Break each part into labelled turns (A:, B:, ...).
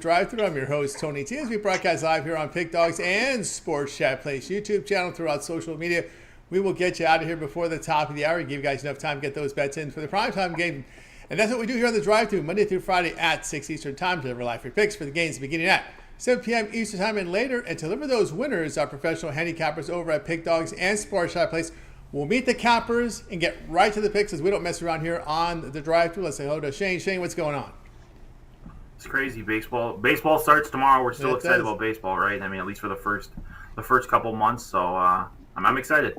A: Drive-Thru. I'm your host, Tony T. As we broadcast live here on Pick Dogs and Sports Chat Place YouTube channel throughout social media. We will get you out of here before the top of the hour. Give you guys enough time to get those bets in for the primetime game. And that's what we do here on the Drive-Thru, Monday through Friday at 6 Eastern Time. Deliver live free picks for the games beginning at 7 p.m. Eastern Time and later. And to deliver those winners, our professional handicappers over at Pick Dogs and Sports Chat Place. We'll meet the cappers and get right to the picks as we don't mess around here on the Drive-Thru. Let's say hello to Shane. Shane, what's going on?
B: It's crazy. Baseball starts tomorrow. We're still excited about baseball, right? I mean, at least for the first couple months. So I'm excited.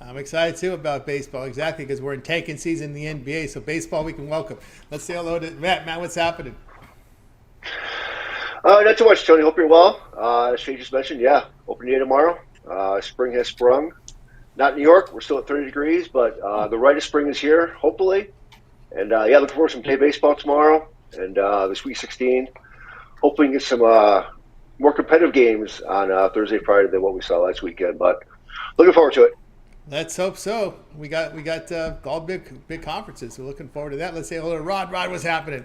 A: I'm excited too about baseball, exactly, because we're in tanking season in the NBA. So baseball, we can welcome. Let's say hello to Matt. Matt, what's happening?
C: Not too much, Tony. Hope you're well. As Shane just mentioned, open day tomorrow. Spring has sprung. Not in New York. We're still at 30 degrees, but the rite of spring is here, hopefully. And looking forward to some day baseball tomorrow and the Sweet 16. Hopefully, we can get some more competitive games on Thursday, Friday than what we saw last weekend. But looking forward to it.
A: Let's hope so. We got all big conferences. We're looking forward to that. Let's say hello to Rod. Rod, what's happening?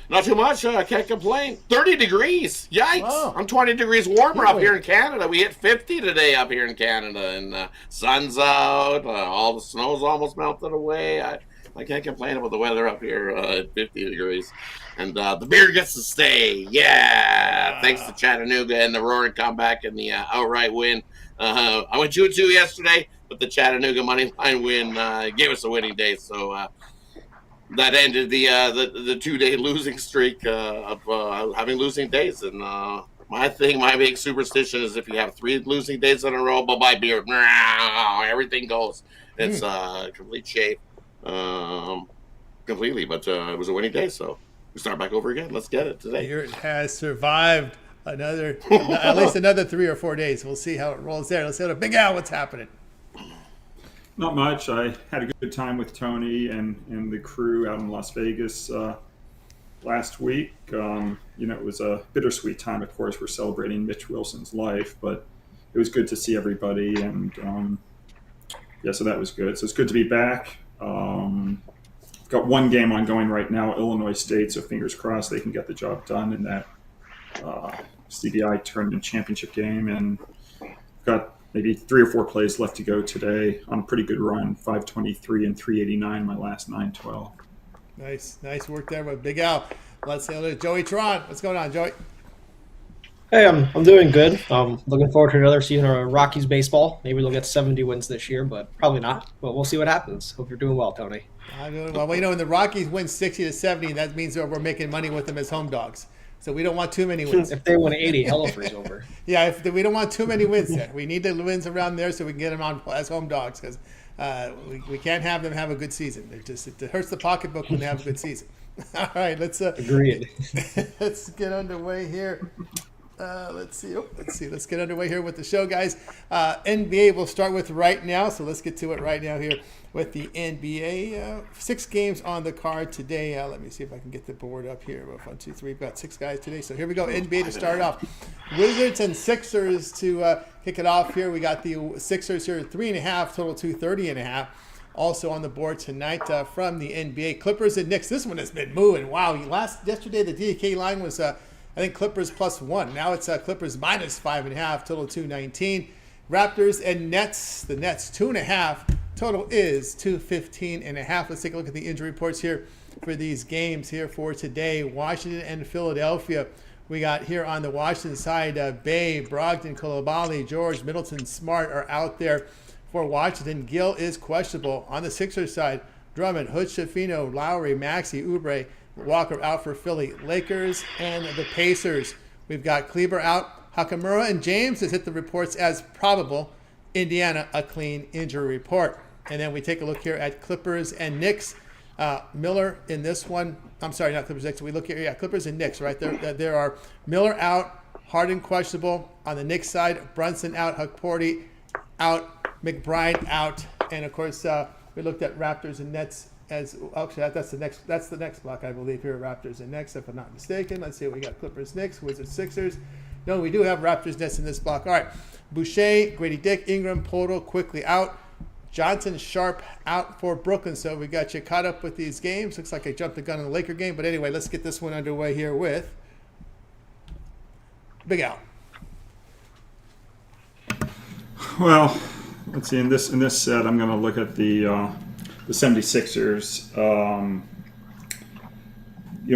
D: Not too much. I can't complain. 30 degrees. Yikes.
A: Wow.
D: I'm 20 degrees warmer up here in Canada. We hit 50 today up here in Canada. And sun's out. All the snow's almost melted away. I can't complain about the weather up here at 50 degrees. And the beer gets to stay. Yeah. Thanks to Chattanooga and the roaring comeback and the outright win. I went 2-2 yesterday, but the Chattanooga money line win gave us a winning day. So that ended the 2-day losing streak of having losing days. And my big superstition is if you have 3 losing days in a row, bye-bye beer. Everything goes. It's complete shape completely. But it was a winning day, so we start back over again. Let's get it today.
A: Here it has survived at least another 3 or 4 days. We'll see how it rolls there. Let's go to Big Al. What's happening?
E: Not much. I had a good time with Tony and the crew out in Las Vegas last week. It was a bittersweet time. Of course, we're celebrating Mitch Wilson's life, but it was good to see everybody. And so that was good. So it's good to be back. Got one game ongoing right now, Illinois State. So fingers crossed they can get the job done in that CBI tournament championship game. And got maybe 3 or 4 plays left to go today on a pretty good run, 523 and 389 my last 9-12.
A: Nice work there with Big Al. Let's say hello to Joey Tron. What's going on, Joey?
F: Hey, I'm doing good. Looking forward to another season of Rockies baseball. Maybe they'll get 70 wins this year, but probably not. But we'll see what happens. Hope you're doing well, Tony.
A: I'm doing well. Well, when the Rockies win 60-70, that means that we're making money with them as home dogs. So we don't want too many wins.
F: If they win 80, hell freeze over.
A: Yeah, we don't want too many wins there. We need the wins around there so we can get them on as home dogs because we can't have them have a good season. It hurts the pocketbook when they have a good season. All right, let's
F: agreed.
A: Let's get underway here. Let's get underway here with the show, guys. NBA we'll start with right now. So let's get to it right now here with the NBA. 6 games on the card today. Let me see if I can get the board up here. 1, 2, 3. We've got 6 guys today. So here we go. NBA to start off. Wizards and Sixers to kick it off here. We got the Sixers here 3.5, total 230.5. Also on the board tonight from the NBA. Clippers and Knicks. This one has been moving. Wow. Yesterday the DK line was I think Clippers +1. Now it's Clippers -5.5, total 219. Raptors and Nets. The Nets 2.5. Total is 215.5. Let's take a look at the injury reports here for these games here for today. Washington and Philadelphia. We got here on the Washington side, Bay, Brogdon, Coulibaly, George, Middleton, Smart are out there for Washington. Gill is questionable. On the Sixers side, Drummond, Hood, Schifino, Lowry, Maxey, Oubre, Walker out for Philly. Lakers and the Pacers. We've got Kleber out. Hakamura and James has hit the reports as probable. Indiana, a clean injury report. And then we take a look here at Clippers and Knicks. Miller in this one. I'm sorry, not Clippers. Knicks. We look here. Yeah, Clippers and Knicks, right? There are Miller out, Harden questionable. On the Knicks side, Brunson out, Hukporti out, McBride out. And, of course, we looked at Raptors and Nets as actually that's the next block, I believe, here, Raptors and Nets, if I'm not mistaken. Let's see what we got. Clippers, Knicks, Wizards, Sixers. No, we do have Raptors, Nets in this block. All right. Boucher, Grady Dick, Ingram, Poto quickly out. Johnson, Sharp out for Brooklyn. So we got you caught up with these games. Looks like I jumped the gun in the Laker game. But anyway, let's get this one underway here with Big Al.
E: Well, let's see. In this set, I'm going to look at the 76ers.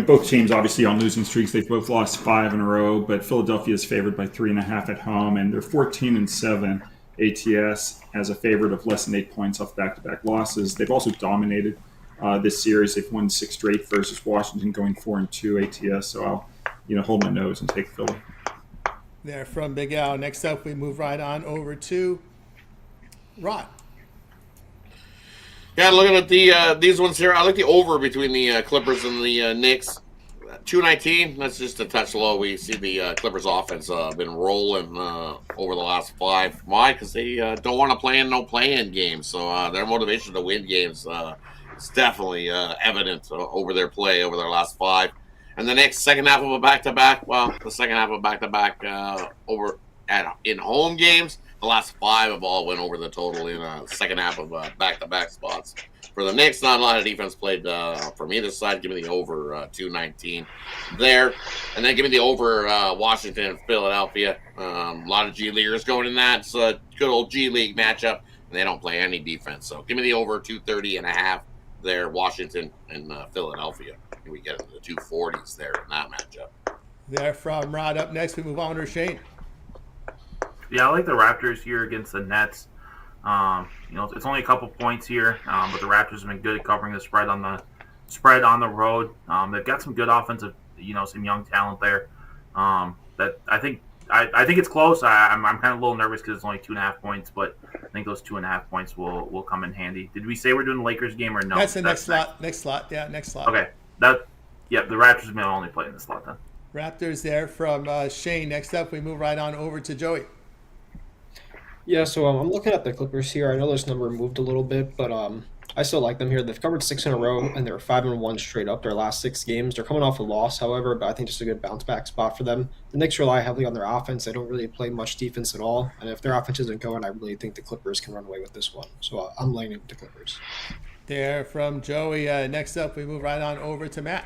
E: Both teams obviously on losing streaks. They've both lost 5 in a row, but Philadelphia is favored by 3.5 at home, and they're 14-7 ATS as a favorite of less than 8 points off back-to-back losses. They've also dominated this series. They've won 6 straight versus Washington, going 4-2 ATS. So I'll, hold my nose and take Philly.
A: There from Big Al. Next up, we move right on over to Rod.
D: Yeah, looking at these ones here, I like the over between the Clippers and the Knicks. 219, that's just a touch low. We see the Clippers offense been rolling over the last 5. Why? Because they don't want to play in no play-in games. So their motivation to win games is definitely evident over their play over their last 5. And the next second half of a back-to-back, the second half of a back-to-back over in home games, the last 5 have all went over the total in second half of back-to-back spots. For the Knicks, not a lot of defense played from either side. Give me the over 219 there. And then give me the over Washington and Philadelphia. A lot of G Leaguers going in that. It's a good old G League matchup, and they don't play any defense. So give me the over 230.5 there, Washington and Philadelphia. We get into the 240s there in that matchup.
A: There from Rod. Up next, we move on to Shane.
B: Yeah, I like the Raptors here against the Nets. It's only a couple points here, but the Raptors have been good at covering the spread on the road. They've got some good offensive, some young talent there. That I think it's close. I'm kind of a little nervous because it's only 2.5 points, but I think those 2.5 points will come in handy. Did we say we're doing the Lakers game or no?
A: That's the next slot. Next slot. Yeah, next slot.
B: Okay. The Raptors may only play in the slot then.
A: Raptors there from Shane. Next up, we move right on over to Joey.
F: Yeah, so I'm looking at the Clippers here. I know this number moved a little bit, but I still like them here. They've covered 6 in a row, and they're 5-1 straight up their last 6 games. They're coming off a loss, however, but I think just a good bounce-back spot for them. The Knicks rely heavily on their offense. They don't really play much defense at all, and if their offense isn't going, I really think the Clippers can run away with this one. So I'm laying it with the Clippers.
A: There from Joey. Next up, we move right on over to Matt.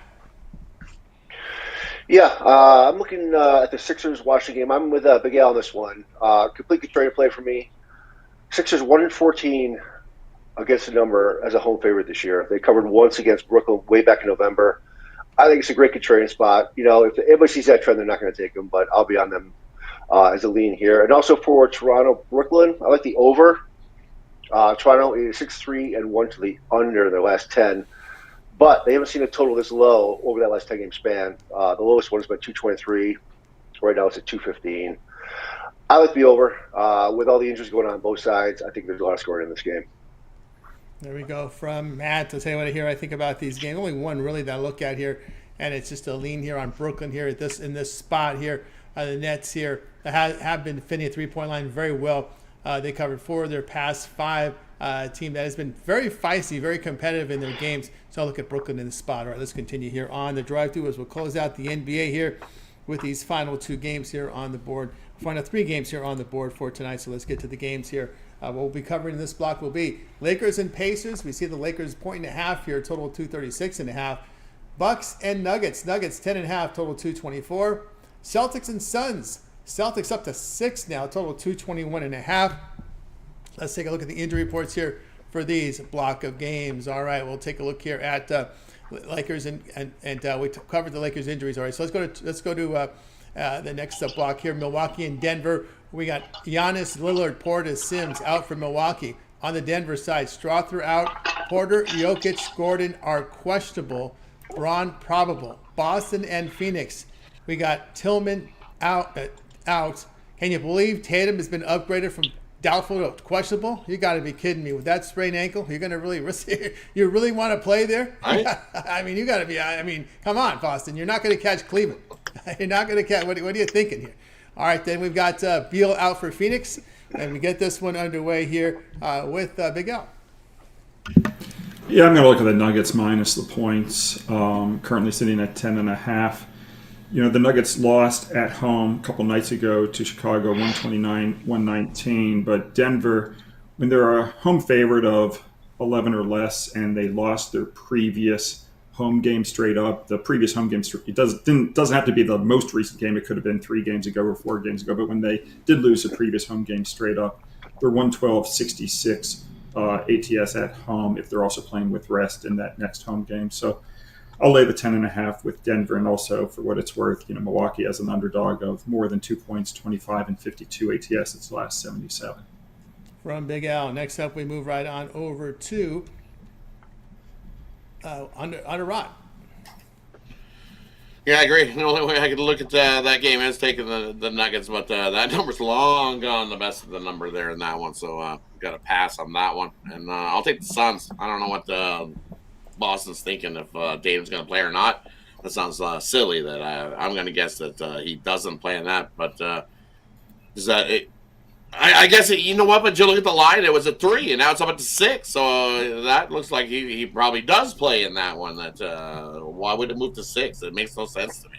C: Yeah, I'm looking at the Sixers-Washington game. I'm with Big Al on this one. Complete contrarian play for me. Sixers 1-14 against the number as a home favorite this year. They covered once against Brooklyn way back in November. I think it's a great contrarian spot. If anybody sees that trend, they're not going to take them, but I'll be on them as a lean here. And also for Toronto-Brooklyn, I like the over. Toronto is 6-3-1 to the under in their last 10. But they haven't seen a total this low over that last 10-game span. The lowest one is about 223. Right now it's at 215. I like the over. With all the injuries going on both sides, I think there's a lot of scoring in this game.
A: There we go from Matt. To tell you what I think about these games. Only one really that I look at here, and it's just a lean here on Brooklyn here in this spot here. The Nets here have been defending a three-point line very well. They covered 4 of their past 5. Team that has been very feisty, very competitive in their games. So I'll look at Brooklyn in the spot. All right, let's continue here on the drive-thru as we'll close out the NBA here with these final 2 games here on the board. Final 3 games here on the board for tonight. So let's get to the games here. What we'll be covering in this block will be Lakers and Pacers. We see the Lakers 1.5 here, total 236.5. Bucks and Nuggets. Nuggets 10.5, total 224. Celtics and Suns. Celtics up to 6 now, total 221.5. Let's take a look at the injury reports here for these block of games. All right, we'll take a look here at Lakers and we covered the Lakers injuries. All right, so let's go to the next block here. Milwaukee and Denver. We got Giannis, Lillard, Portis, Sims out for Milwaukee. On the Denver side, Strother out. Porter, Jokic, Gordon are questionable. Braun probable. Boston and Phoenix. We got Tillman out. Can you believe Tatum has been upgraded from doubtful to questionable? You got to be kidding me. With that sprained ankle, you're going to really risk it? You really want to play there? I mean, you got to be. I mean, come on, Boston. You're not going to catch Cleveland. You're not going to catch. What are you thinking here? All right, then we've got Beal out for Phoenix, and we get this one underway here with Big Al.
E: Yeah, I'm going to look at the Nuggets minus the points. Currently sitting at 10.5. The Nuggets lost at home a couple nights ago to Chicago, 129-119. But Denver, when they're a home favorite of 11 or less, and they lost their previous home game straight up. The previous home game, it doesn't have to be the most recent game. It could have been 3 games ago or 4 games ago. But when they did lose the previous home game straight up, they're 112.66 ATS at home if they're also playing with rest in that next home game. So I'll lay the 10.5 with Denver, and also for what it's worth, Milwaukee as an underdog of more than 2 points, 25 and 52 ATS its last 77.
A: From Big Al. Next up, we move right on over to under Rod.
D: Yeah, I agree. The only way I could look at that game is taking the Nuggets, but that number's long gone the best of the number there in that one, so got to pass on that one. And I'll take the Suns. I don't know what Boston's thinking if Tatum's going to play or not. That sounds silly that I'm going to guess that he doesn't play in that, but is that it? I guess you know what? But you look at the line; it was a 3, and now it's up to 6. So that looks like he probably does play in that one. That why would it move to 6? It makes no sense to me.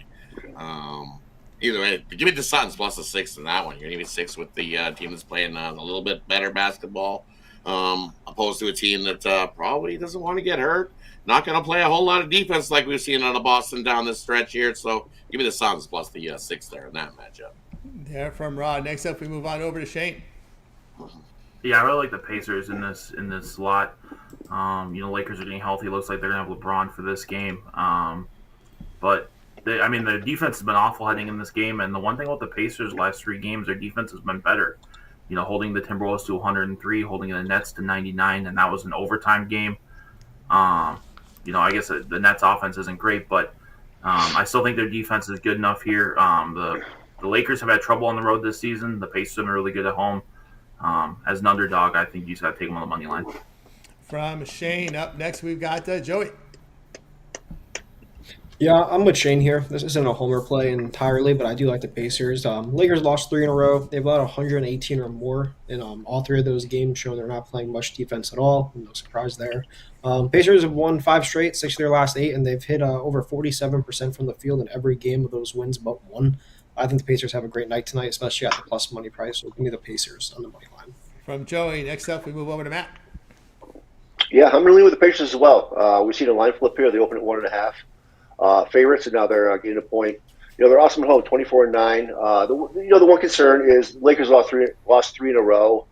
D: Either way, give me the Suns plus the 6 in that one. You're gonna give me 6 with the team that's playing a little bit better basketball, opposed to a team that probably doesn't want to get hurt. Not going to play a whole lot of defense like we've seen out of Boston down this stretch here. So give me the Suns plus the 6 there in that matchup.
A: There from Rod. Next up, we move on over to Shane.
B: Yeah, I really like the Pacers in this slot. Lakers are getting healthy. Looks like they're gonna have LeBron for this game. But the defense has been awful heading in this game. And the one thing about the Pacers' last 3 games, their defense has been better. Holding the Timberwolves to 103, holding the Nets to 99, and that was an overtime game. I guess the Nets' offense isn't great, but I still think their defense is good enough here. The Lakers have had trouble on the road this season. The Pacers have been really good at home. As an underdog, I think you just got to take them on the money line.
A: From Shane, up next we've got Joey.
F: Yeah, I'm with Shane here. This isn't a homer play entirely, but I do like the Pacers. Lakers lost 3 in a row. They've allowed 118 or more in all 3 of those games, showing they're not playing much defense at all. No surprise there. Pacers have won 5 straight, 6 of their last 8, and they've hit over 47% from the field in every game of those wins but 1. I think the Pacers have a great night tonight, especially at the plus money price. So give me the Pacers on the money line.
A: From Joey, next up we move over to Matt.
C: Yeah, I'm going to lean with the Pacers as well. We've seen a line flip here. They open at 1.5 favorites, and now they're getting a point. They're awesome at home, 24-9. The one concern is Lakers lost three in a row.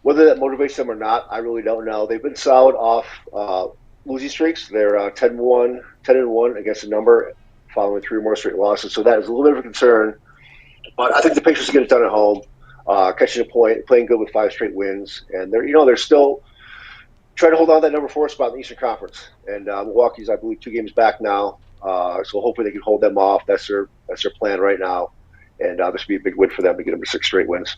C: Whether that motivates them or not, I really don't know. They've been solid off losing streaks. They're 10-1 against a number, following 3 more straight losses. So that is a little bit of a concern. But I think the Pacers get it done at home, catching a point, playing good with 5 straight wins, and they're still trying to hold on to that number 4 spot in the Eastern Conference. And Milwaukee's, I believe, 2 games back now. So hopefully they can hold them off. That's their plan right now. And this would be a big win for them to get them to 6 straight wins.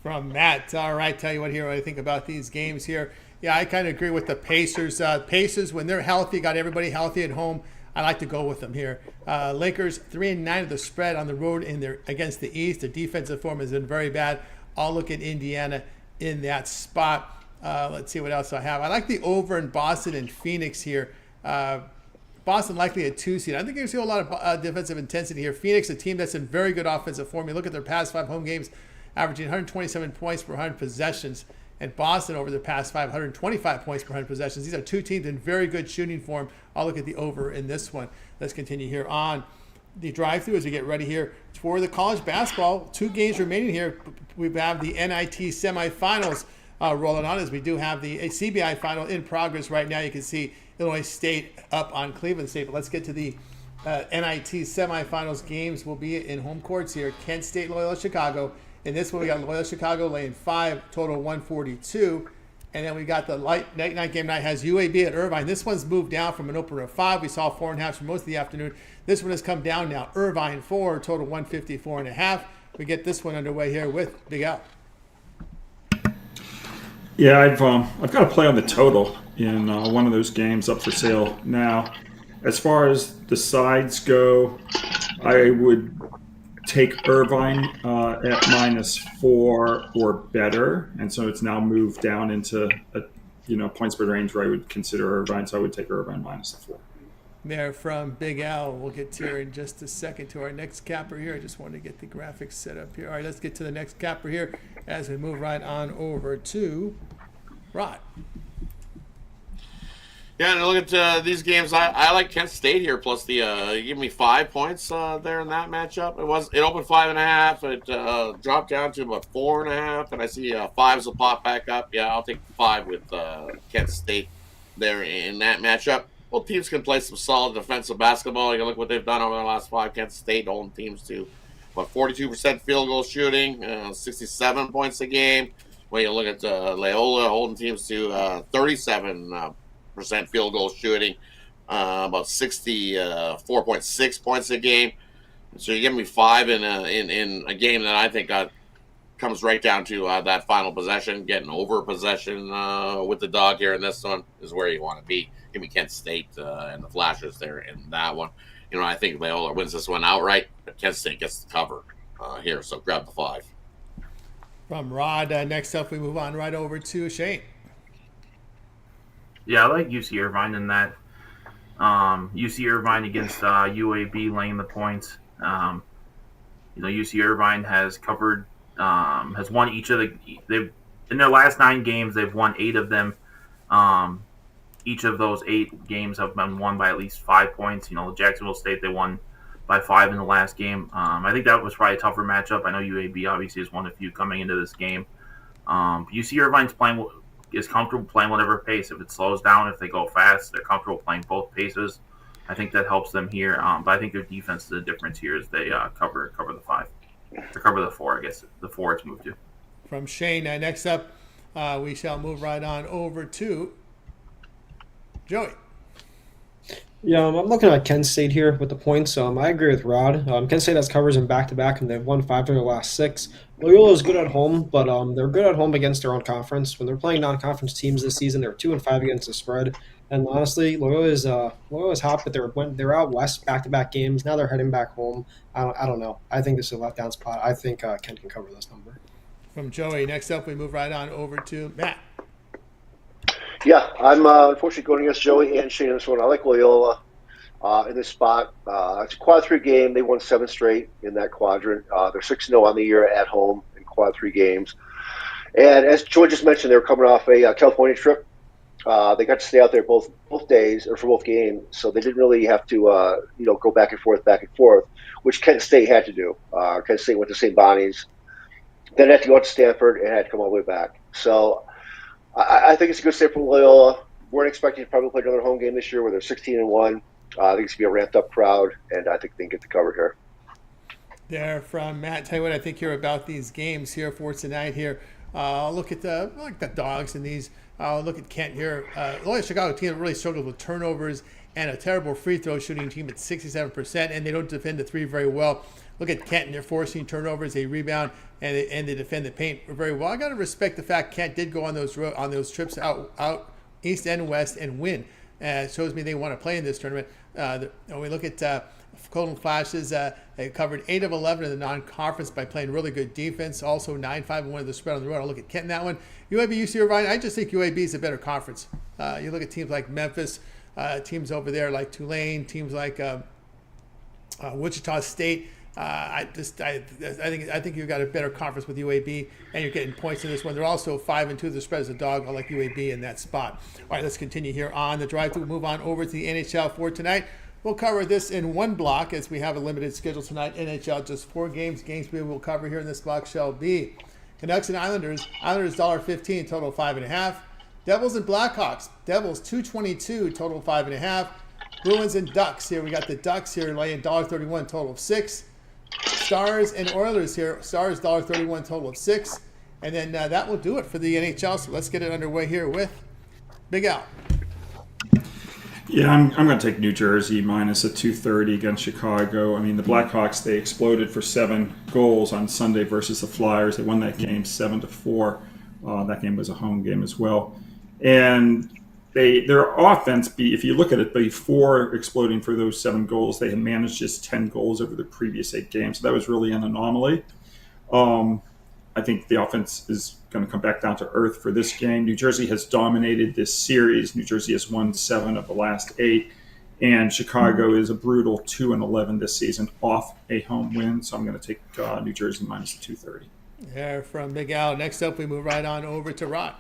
A: From Matt. All right, tell you what here, what I think about these games here. Yeah, I kind of agree with the Pacers. Pacers, when they're healthy, got everybody healthy at home, I like to go with them here. Lakers 3-9 of the spread on the road against the East. Their defensive form has been very bad. I'll look at Indiana in that spot. Let's see what else I have. I like the over in Boston and Phoenix here. Boston likely a 2 seed. I think you're going to see a lot of defensive intensity here. Phoenix, a team that's in very good offensive form. You look at their past 5 home games, averaging 127 points per 100 possessions. And Boston over their past 125 points per 100 possessions. These are 2 teams in very good shooting form. I'll look at the over in this one. Let's continue here on the drive-thru as we get ready here for the college basketball. 2 games remaining here. We have the NIT semifinals rolling on as we do have the CBI final in progress right now. You can see Illinois State up on Cleveland State. But let's get to the NIT semifinals. Games will be in home courts here. Kent State, Loyola Chicago. In this one, we got Loyola Chicago laying 5, total 142. And then we got the night game night has UAB at Irvine. This one's moved down from an opener of 5. We saw 4.5 for most of the afternoon. This one has come down now. Irvine 4, total 154.5. We get this one underway here with Big Al.
E: Yeah, I've got a play on the total in one of those games up for sale now. As far as the sides go, I would take Irvine at -4 or better, and so it's now moved down into a point spread range where I would consider Irvine. So I would take Irvine -4.
A: There from Big Al. We'll get to here in just a second to our next capper here. I just wanted to get the graphics set up here. All right, let's get to the next capper here as we move right on over to Rod.
D: Yeah, and look at these games. I like Kent State here. Plus you give me 5 points there in that matchup. It opened 5.5. It dropped down to about 4.5, and I see fives will pop back up. Yeah, I'll take the 5 with Kent State there in that matchup. Well, teams can play some solid defensive basketball. You look what they've done over the last 5. Kent State holding teams to 42% field goal shooting, 67 points a game. When you look at Loyola holding teams to 37 percent field goal shooting, about 64.6 points a game. So you give me 5 in a game that I think comes right down to that final possession, getting over possession with the dog here in this one is where you want to be. Give me Kent State and the Flashers there in that one. I think Loyola wins this one outright, but Kent State gets the cover here, so grab the 5.
A: From Rod, next up we move on right over to Shane.
B: Yeah, I like UC Irvine in that. UC Irvine against UAB laying the points. UC Irvine has covered, has won each of they've in their last 9 games, they've won 8 of them. Each of those 8 games have been won by at least 5 points. Jacksonville State, they won by 5 in the last game. I think that was probably a tougher matchup. I know UAB obviously has won a few coming into this game. UC Irvine's is comfortable playing whatever pace. If it slows down, if they go fast, they're comfortable playing both paces. I think that helps them here. But I think their defense is the difference here is they cover the 5. Or cover the 4, I guess. The 4 it's moved to.
A: From Shane, next up, we shall move right on over to Joey.
F: Yeah, I'm looking at Kent State here with the points. I agree with Rod. Kent State has covers in back-to-back, and they've won 5 of their last 6. Loyola is good at home, but they're good at home against their own conference. When they're playing non-conference teams this season, they're 2-5 against the spread. And honestly, Loyola's hot, but they're out west back-to-back games. Now they're heading back home. I don't know. I think this is a letdown spot. I think Kent can cover this number.
A: From Joey, next up we move right on over to Matt.
C: Yeah, I'm unfortunately going against Joey and Shane in this one. I like Loyola in this spot. It's a quad 3 game. They won 7 straight in that quadrant. They're 6-0 on the year at home in quad 3 games. And as Joey just mentioned, they were coming off a California trip. They got to stay out there both days or for both games, so they didn't really have to go back and forth, which Kent State had to do. Kent State went to St. Bonnie's, then had to go out to Stanford and had to come all the way back. So I think it's a good step for Loyola. Weren't expecting to probably play another home game this year where they're 16-1. I think it's going to be a ramped-up crowd, and I think they can get the cover here.
A: There from Matt. Tell you what I think here about these games here for tonight here. I'll look at the dogs in these. I'll look at Kent here. The only Chicago team that really struggles with turnovers and a terrible free throw shooting team at 67%, and they don't defend the 3 very well. Look at Kent, and they're forcing turnovers, they rebound, and they defend the paint very well. I got to respect the fact Kent did go on those trips out east and west and win. It shows me they want to play in this tournament. We look at Golden Flashes. They covered 8 of 11 in the non-conference by playing really good defense. Also 9-5-1 of the spread on the road. I'll look at Kent in that one. UAB, UC Irvine. I just think UAB is a better conference. You look at teams like Memphis, teams over there like Tulane, teams like Wichita State. I think you've got a better conference with UAB, and you're getting points in this one. They're also 5-2 the spread as a dog. I like UAB in that spot. All right, let's continue here on the drive to move on over to the NHL for tonight. We'll cover this in one block as we have a limited schedule tonight. NHL, just 4 games. Games we will cover here in this block shall be Canucks and Islanders. Islanders $1.15, total 5.5. Devils and Blackhawks. Devils $2.22, total 5.5. Bruins and Ducks. Here we got the Ducks here laying $1.31, total of 6. Stars and Oilers here. Stars $1.31, total of 6. And then that will do it for the NHL. So let's get it underway here with Big Al.
E: Yeah, I'm going to take New Jersey minus a 230 against Chicago. I mean, the Blackhawks, they exploded for 7 goals on Sunday versus the Flyers. They won that game 7-4. That game was a home game as well. And their offense, if you look at it, before exploding for those 7 goals, they had managed just 10 goals over the previous 8 games. So that was really an anomaly. I think the offense is going to come back down to earth for this game. New Jersey has dominated this series. New Jersey has won 7 of the last 8. And Chicago is a brutal 2-11 this season off a home win. So I'm going to take New Jersey minus 230.
A: Yeah, from Big Al. Next up, we move right on over to Rod.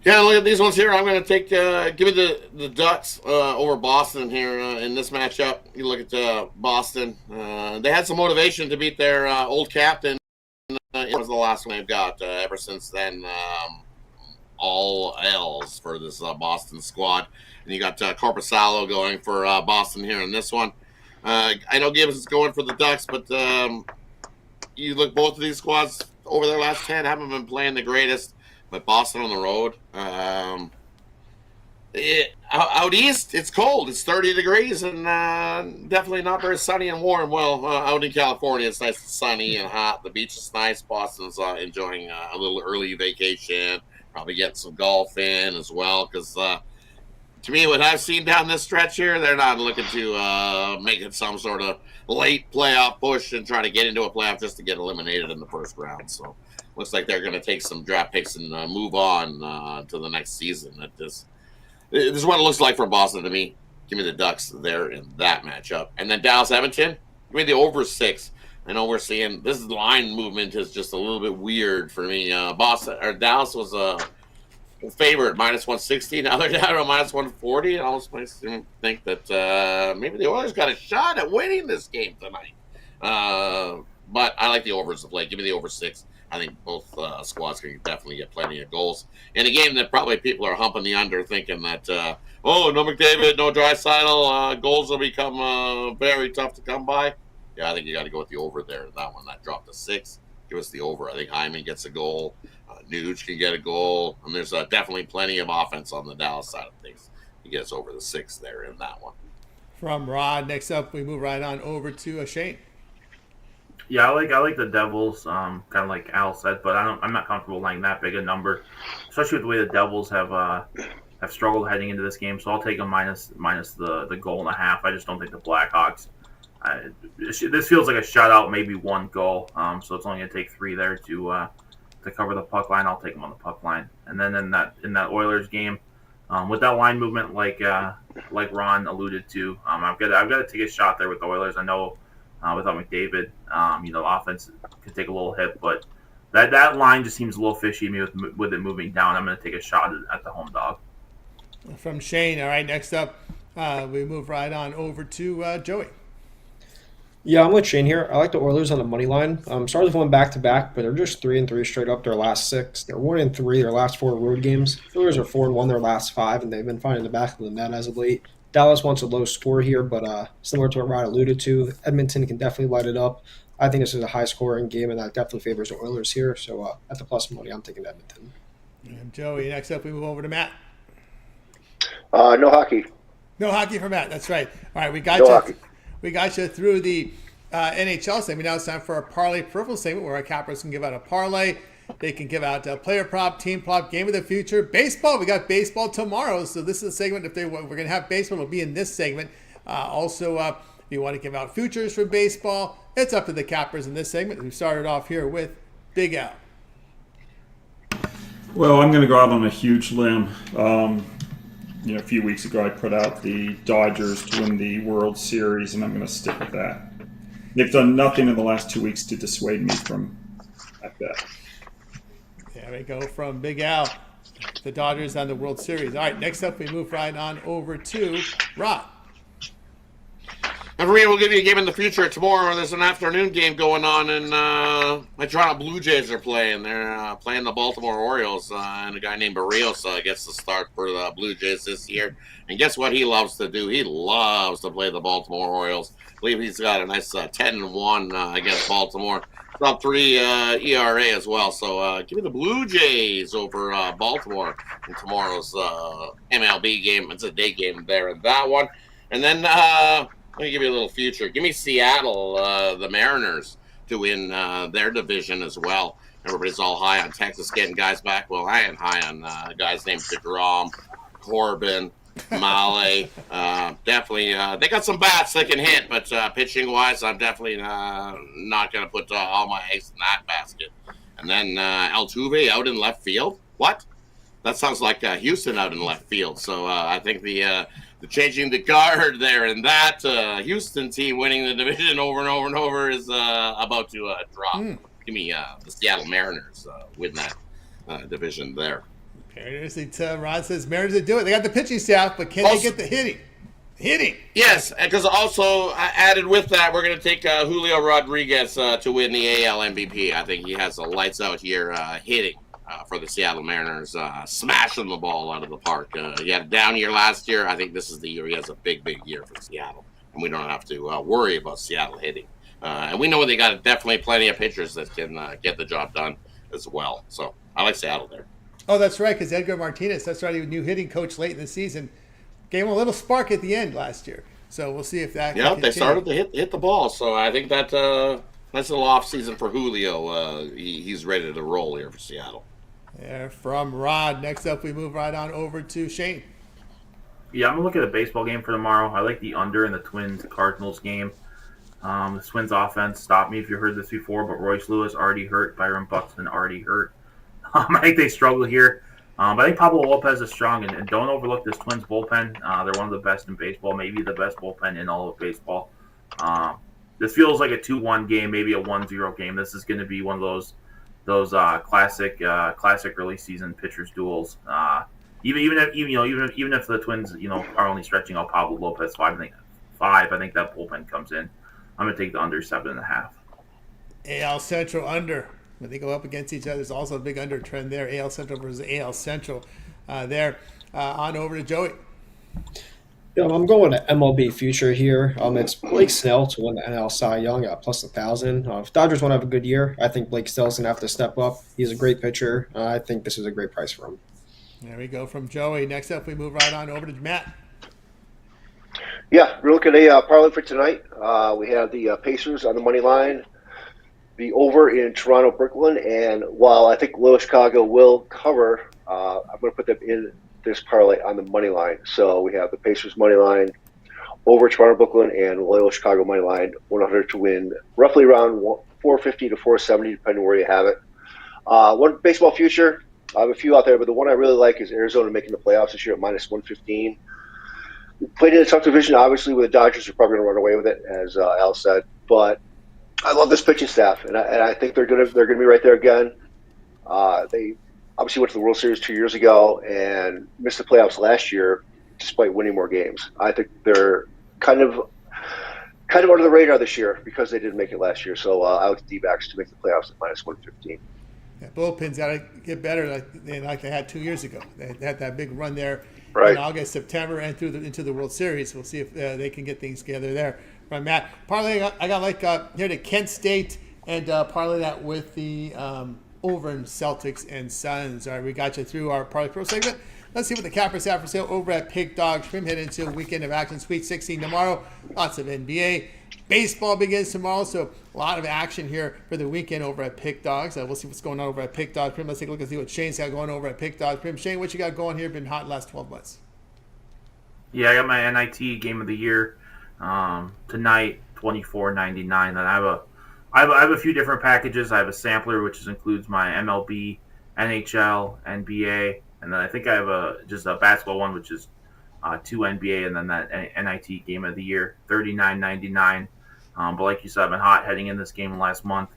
D: Yeah, look at these ones here. I'm going to take give me the Ducks over Boston here in this matchup. You look at Boston. They had some motivation to beat their old captain. It was the last one they've got. Ever since then, all L's for this Boston squad. And you got Corpusalo going for Boston here in this one. I know Gibbs is going for the Ducks, but you look both of these squads over their last 10 haven't been playing the greatest. But Boston on the road, out east, it's cold. It's 30 degrees and definitely not very sunny and warm. Well, out in California, it's nice and sunny and hot. The beach is nice. Boston's enjoying a little early vacation. Probably getting some golf in as well because to me, what I've seen down this stretch here, they're not looking to make it some sort of late playoff push and try to get into a playoff just to get eliminated in the first round. So looks like they're going to take some draft picks and move on to the next season. This is what it looks like for Boston to me. Give me the Ducks there in that matchup. And then Dallas-Edmonton, give me the over 6. I know we're seeing this line movement is just a little bit weird for me. Dallas was a favorite, -160. Now they're down to -140. It almost makes me think that maybe the Oilers got a shot at winning this game tonight. But I like the overs to play. Give me the over 6. I think both squads can definitely get plenty of goals. In a game that probably people are humping the under, thinking that, no McDavid, no Draisaitl, goals will become very tough to come by. Yeah, I think you got to go with the over there. That one, that dropped to 6. Give us the over. I think Hyman gets a goal. Nuge can get a goal. And there's definitely plenty of offense on the Dallas side of things. He gets over the 6 there in that one.
A: From Rod, next up, we move right on over to Shane.
B: Yeah, I like the Devils, kind of like Al said, but I'm not comfortable laying that big a number, especially with the way the Devils have struggled heading into this game. So I'll take a minus the goal and a half. I just don't think the Blackhawks. This feels like a shutout, maybe 1 goal. So it's only going to take 3 there to cover the puck line. I'll take them on the puck line. And then in that Oilers game, with that line movement, like Ron alluded to, I've got to take a shot there with the Oilers. I know. Without McDavid, the offense could take a little hit, but that line just seems a little fishy to me with it moving down. I'm going to take a shot at the home dog.
A: From Shane, all right, next up, we move right on over to Joey.
F: Yeah, I'm with Shane here. I like the Oilers on the money line. Stars have won back-to-back, but they're just 3-3 straight up their last 6. They're 1-3 their last 4 road games. The Oilers are 4-1 their last 5, and they've been finding the back of the net as of late. Dallas wants a low score here, but similar to what Rod alluded to, Edmonton can definitely light it up. I think this is a high-scoring game, and that definitely favors the Oilers here. So at the plus money, I'm taking Edmonton.
A: And Joey, next up, we move over to Matt.
C: No hockey.
A: No hockey for Matt. That's right. All right, we got you through the NHL segment. Now it's time for our parlay peripheral segment where our cappers can give out a parlay. They can give out a player prop, team prop, game of the future, baseball. We got baseball tomorrow, so this is a segment. We're going to have baseball, it'll be in this segment. Also, if you want to give out futures for baseball, it's up to the cappers in this segment. We started off here with Big Al.
E: Well, I'm going to go out on a huge limb. A few weeks ago, I put out the Dodgers to win the World Series, and I'm going to stick with that. They've done nothing in the last 2 weeks to dissuade me from that bet.
A: There we go from Big Al, the Dodgers on the World Series. All right, next up we move right on over to Rod.
D: And for me, we'll give you a game in the future tomorrow. There's an afternoon game going on, and my Toronto Blue Jays are playing. They're playing the Baltimore Orioles, and a guy named Barrios gets the start for the Blue Jays this year. And guess what he loves to do? He loves to play the Baltimore Orioles. I believe he's got a nice 10-1 against Baltimore. Top 3 ERA as well. So give me the Blue Jays over Baltimore in tomorrow's MLB game. It's a day game there in that one. And then let me give you a little future. Give me Seattle, the Mariners, to win their division as well. Everybody's all high on Texas getting guys back. Well, I am high on guys named DeGrom, Corbin, Male. Definitely, they got some bats that can hit, but pitching-wise, I'm definitely not going to put all my eggs in that basket. And then Altuve out in left field. What? That sounds like Houston out in left field. So I think the changing the guard there and that Houston team winning the division over and over and over is about to drop. Give me the Seattle Mariners win that division there.
A: Mariners, Ron says Mariners will do it. They got the pitching staff, but can they get the hitting?
D: Yes, because also added with that, we're going to take Julio Rodriguez to win the AL MVP. I think he has a lights out here hitting for the Seattle Mariners, smashing the ball out of the park. He had a down year last year. I think this is the year he has a big year for Seattle, and we don't have to worry about Seattle hitting. And we know they got definitely plenty of pitchers that can get the job done as well. So I like Seattle there.
A: Oh, that's right, because Edgar Martinez, that's right, he was new hitting coach late in the season. Gave him a little spark at the end last year. So we'll see if that
D: can they started to hit the ball. So I think that that's a little off season for Julio. He's ready to roll here for Seattle.
A: There from Rod. Next up, we move right on over to Shane.
B: Yeah, I'm going to look at a baseball game for tomorrow. I like the under in the Twins-Cardinals game. The Twins offense, stop me if you heard this before, but Royce Lewis already hurt. Byron Buxton already hurt. I think they struggle here. But I think Pablo Lopez is strong, and don't overlook this Twins bullpen. They're one of the best in baseball, maybe the best bullpen in all of baseball. This feels like a 2-1 game, maybe a 1-0 game. This is going to be one of those classic early season pitchers duels. Even if the Twins are only stretching out Pablo Lopez five, I think that bullpen comes in. I'm going to take the under 7.5.
A: AL Central under. When they go up against each other, there's also a big under trend there. AL Central versus AL Central there. On over to Joey.
F: Yeah, I'm going to MLB future here. It's Blake Snell to win the NL Cy Young at plus 1,000. If Dodgers want to have a good year, I think Blake Snell's going to have to step up. He's a great pitcher. I think this is a great price for him.
A: There we go from Joey. Next up, we move right on over to Matt.
C: Yeah, we're looking at a parlay for tonight. We have the Pacers on the money line, the over in Toronto, Brooklyn, and while I think Loyola Chicago will cover, I'm going to put them in this parlay on the money line. So we have the Pacers money line, over Toronto, Brooklyn, and Loyola Chicago money line, 100 to win, roughly around 450 to 470, depending where you have it. One baseball future, I have a few out there, but the one I really like is Arizona making the playoffs this year at minus 115. We played in a tough division, obviously, with the Dodgers are probably going to run away with it, as Al said, but I love this pitching staff, and I think they're going to be right there again. They obviously went to the World Series 2 years ago and missed the playoffs last year, despite winning more games. I think they're kind of under the radar this year because they didn't make it last year. So I like the D-backs to make the playoffs at minus 115.
A: Yeah, bullpen's got to get better like they had 2 years ago. They had that big run there
C: in
A: August, September, and into the World Series. We'll see if they can get things together there. From Matt, parlay, I got here to Kent State and parlay that with the over in Celtics and Suns. All right, we got you through our Parlay Pro segment. Let's see what the cappers have for sale over at Pig Dog Trim. Head into a weekend of action, Sweet 16 tomorrow. Lots of NBA. Baseball begins tomorrow, so a lot of action here for the weekend over at Pig Dogs. We'll see what's going on over at Pig Dog Trim. Let's take a look and see what Shane's got going over at Pig Dog Trim. Shane, what you got going here? Been hot the last 12 months.
B: Yeah, I got my NIT Game of the Year tonight, $24.99. And I have a few different packages. I have a sampler, which includes my MLB, NHL, NBA, and then I think I have just a basketball one, which is 2 NBA, and then that NIT Game of the Year, $39.99. But like you said, I've been hot heading in this game last month.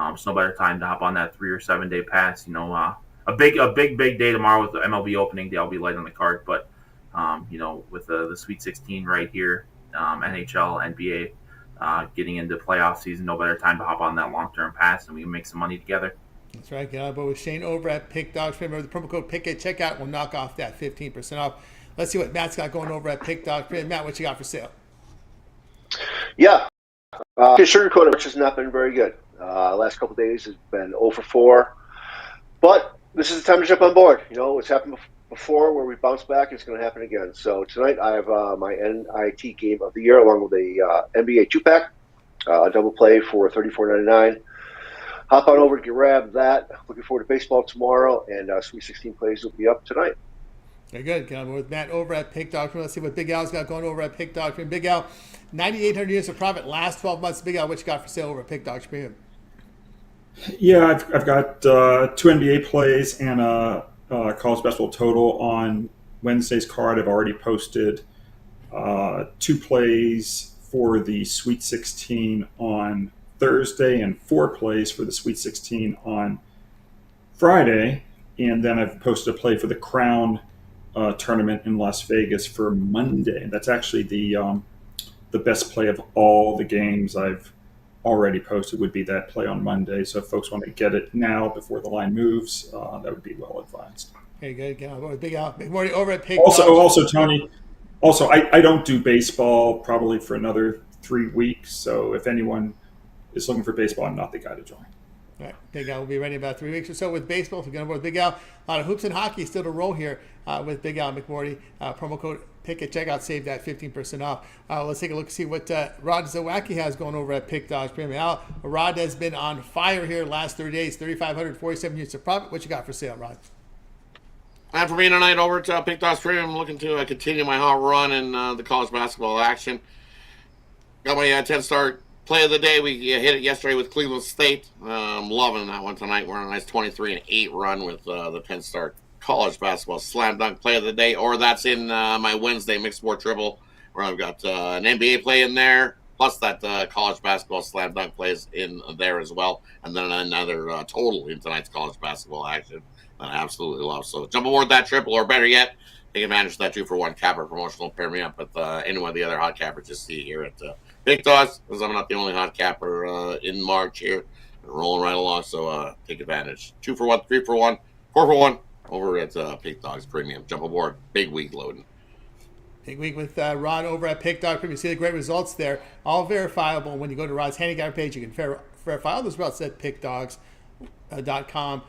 B: It's no better time to hop on that 3 or 7 day pass. A big day tomorrow with the MLB opening day. I'll be light on the card, but with the Sweet 16 right here, NHL, NBA, getting into playoff season, no better time to hop on that long-term pass, and we can make some money together.
A: That's right, but with Shane over at Pick Dogs, remember the promo code PICK at checkout will knock off that 15% off. Let's see what Matt's got going over at Pick Dogs. Matt, what you got for sale?
C: Yeah, sugarcoat, which has not been very good. Last couple of days has been 0 for 4, but this is the time to jump on board. It's happened before where we bounce back. It's going to happen again. So tonight I have my NIT Game of the Year along with a NBA 2-pack, a double play for $34.99. Hop on over to grab that. Looking forward to baseball tomorrow, and Sweet 16 plays will be up tonight.
A: Very good. Coming with Matt over at Pick Dog Trim. Let's see what Big Al's got going over at Pick Dog Trim. Big Al, 9,800 units of profit last 12 months. Big Al, what you got for sale over at Pick Dog Trim?
E: Yeah, I've got 2 NBA plays and a college basketball total on Wednesday's card. I've already posted 2 plays for the Sweet 16 on Thursday and 4 plays for the Sweet 16 on Friday. and then I've posted a play for the Crown tournament in Las Vegas for Monday. That's actually the best play of all the games I've already posted would be that play on Monday. So if folks want to get it now before the line moves, that would be well advised.
A: Very good. Get on board with Big Al McMorty over at Pig
E: Also, Tony, I don't do baseball probably for another 3 weeks. So if anyone is looking for baseball, I'm not the guy to join.
A: All right, Big Al will be ready in about 3 weeks or so with baseball. So get on board with Big Al. A lot of hoops and hockey still to roll here with Big Al McMorty. Promo code Pick at checkout, save that 15% off. Let's take a look and see what Rod Zawacki has going over at Pick Dogs Premium. Al, Rod has been on fire here last 30 days, 3,547 units of profit. What you got for sale, Rod?
D: And for me tonight over at Pick Dogs Premium, I'm looking to continue my hot run in the college basketball action. Got my 10-star play of the day. We hit it yesterday with Cleveland State. I'm loving that one tonight. We're on a nice 23-8 run with the 10-star college basketball slam dunk play of the day, or that's in my Wednesday mixed sport triple, where I've got an NBA play in there, plus that college basketball slam dunk plays in there as well, and then another total in tonight's college basketball action that I absolutely love. So jump aboard that triple, or better yet, take advantage of that 2-for-1 capper promotional. Pair me up with any one of the other hot cappers you see here at Big Dogs, because I'm not the only hot capper in March here. We're rolling right along, so take advantage. 2-for-1, 3-for-1, 4-for-1 over at Pick Dogs Premium. Jump aboard. Big week loading.
A: Big week with Rod over at Pick Dog Premium. You see the great results there. All verifiable. When you go to Rod's handicap page, you can verify all those results at pickdogs.com.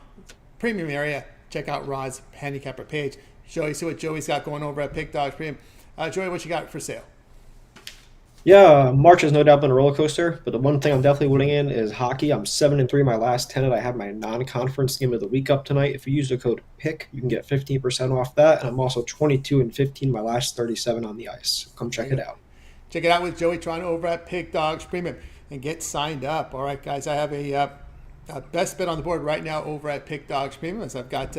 A: Premium area. Check out Rod's handicapper page. Joey, see what Joey's got going over at Pick Dogs Premium. Joey, what you got for sale?
F: Yeah, March has no doubt been a roller coaster, but the one thing I'm definitely winning in is hockey. I'm 7-3 my last 10, and I have my non-conference game of the week up tonight. If you use the code PICK, you can get 15% off that, and I'm also 22-15 my last 37 on the ice. Come check it out.
A: Check it out with Joey Tron over at Pick Dogs Premium and get signed up. All right, guys, I have a best bet on the board right now over at Pick Dogs Premium, as I've got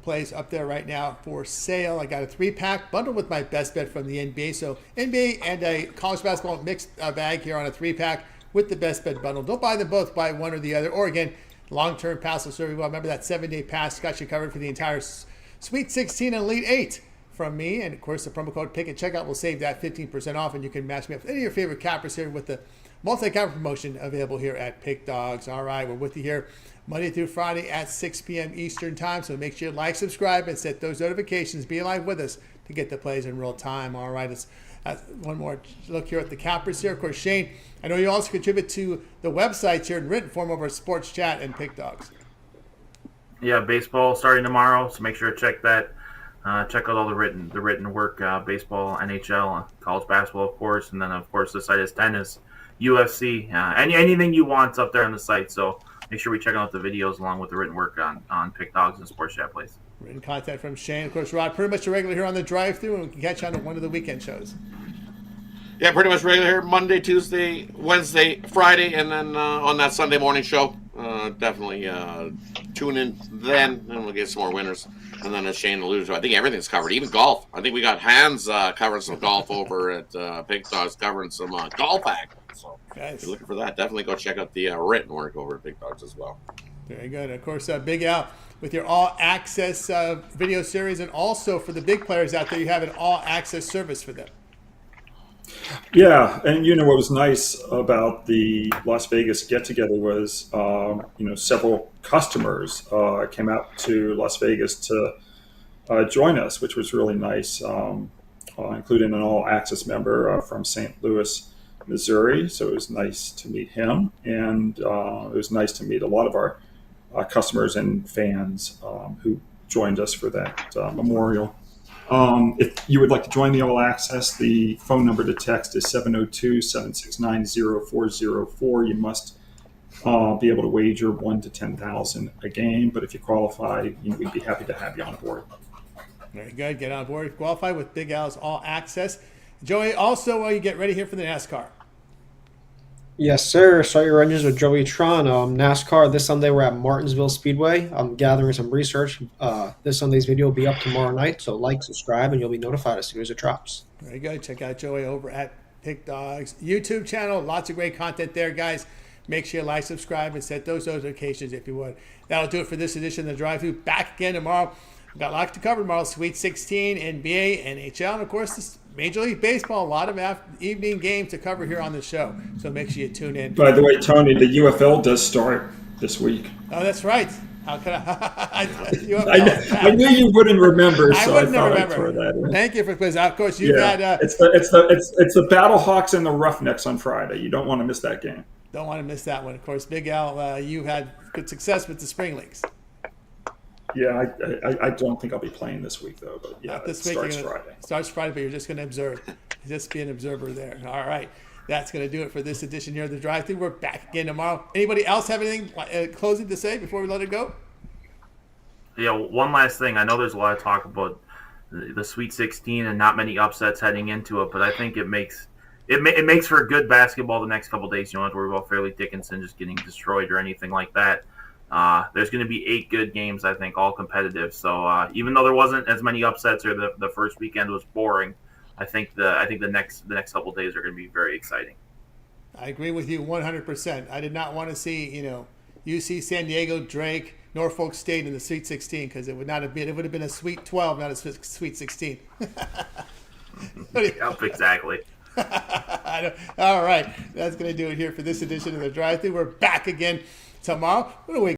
A: plays up there right now for sale. I got a 3-pack bundled with my best bet from the NBA. So NBA and a college basketball mixed bag here on a 3-pack with the best bet bundle. Don't buy them both, buy one or the other. Or again, long-term pass will serve you well. Remember that 7-day pass got you covered for the entire Sweet 16 and Elite 8 from me. And of course, the promo code PICK at checkout will save that 15% off, and you can match me up with any of your favorite cappers here with the multi-capper promotion available here at Pick Dogs. All right, we're with you here Monday through Friday at 6 p.m. Eastern Time. So make sure you like, subscribe, and set those notifications. Be live with us to get the plays in real time. All right, let's one more look here at the cappers here. Of course, Shane, I know you also contribute to the websites here in written form over at Sports Chat and Pick Dogs.
B: Yeah, baseball starting tomorrow, so make sure to check that. Check out all the written work, baseball, NHL, college basketball, of course, and then of course the site is tennis, UFC, anything you want up there on the site. So make sure we check out the videos along with the written work on Pick Dogs and Sports Chat Plays.
A: Written content from Shane. Of course, Rod, pretty much a regular here on the drive-thru, and we can catch you on one of the weekend shows.
D: Yeah, pretty much regular here. Monday, Tuesday, Wednesday, Friday, and then on that Sunday morning show. Definitely tune in then, and we'll get some more winners. And then as Shane alluded to, I think everything's covered, even golf. I think we got Hans covering some golf over at Pick Dogs, covering some golf action. So
A: Nice.
D: if you're looking for that, definitely go check out the written work over at Pick Dogs as well.
A: Very good. Of course, Big Al with your all-access video series, and also for the big players out there, you have an all-access service for them.
E: Yeah, and what was nice about the Las Vegas get-together was, several customers came out to Las Vegas to join us, which was really nice, including an all-access member from St. Louis, Missouri. So it was nice to meet him, and it was nice to meet a lot of our customers and fans who joined us for that memorial. If you would like to join the All Access, the phone number to text is 702-769-0404. You must be able to wager 1 to 10,000 a game, but if you qualify, we'd be happy to have you on board.
A: Very good. Get on board. Qualify with Big Al's All Access. Joey, also while you get ready here for the NASCAR.
F: Yes, sir. Start your engines with Joey Tron. NASCAR this Sunday. We're at Martinsville Speedway. I'm gathering some research. This Sunday's video will be up tomorrow night. So like, subscribe, and you'll be notified as soon as it drops.
A: Very good. Check out Joey over at Pick Dogs YouTube channel. Lots of great content there, guys. Make sure you like, subscribe, and set those notifications if you would. That'll do it for this edition of the Drive Thru. Back again tomorrow. We've got a lot to cover tomorrow. Sweet 16, NBA, NHL, and of course, this Major League Baseball. A lot of evening games to cover here on the show. So make sure you tune in.
E: By the way, Tony, the UFL does start this week.
A: Oh, that's right. How could
E: I knew you wouldn't remember, so I thought I'd throw that in.
A: Thank you for quiz. Of course, you've had.
E: It's the Battlehawks and the Roughnecks on Friday. You don't want to miss that game.
A: Don't want to miss that one. Of course, Big Al, you had good success with the spring leagues.
E: Yeah, I don't think I'll be playing this week though. But yeah,
A: this
E: it
A: week
E: starts Friday.
A: Starts Friday, but you're just going to observe. Just be an observer there. All right. That's going to do it for this edition here of the Drive Thru. We're back again tomorrow. Anybody else have anything closing to say before we let it go?
B: Yeah, one last thing. I know there's a lot of talk about the Sweet 16 and not many upsets heading into it, but I think it makes for good basketball the next couple of days. You don't have to worry about Fairleigh Dickinson just getting destroyed or anything like that. There's going to be 8 good games, I think, all competitive. So even though there wasn't as many upsets or the first weekend was boring, I think the next couple of days are going to be very exciting.
A: I agree with you 100%. I did not want to see UC San Diego, Drake, Norfolk State in the Sweet 16 because it would have been a Sweet 12, not a Sweet 16.
B: Yep, exactly.
A: All right, that's going to do it here for this edition of the Drive Thru. We're back again tomorrow. What a week.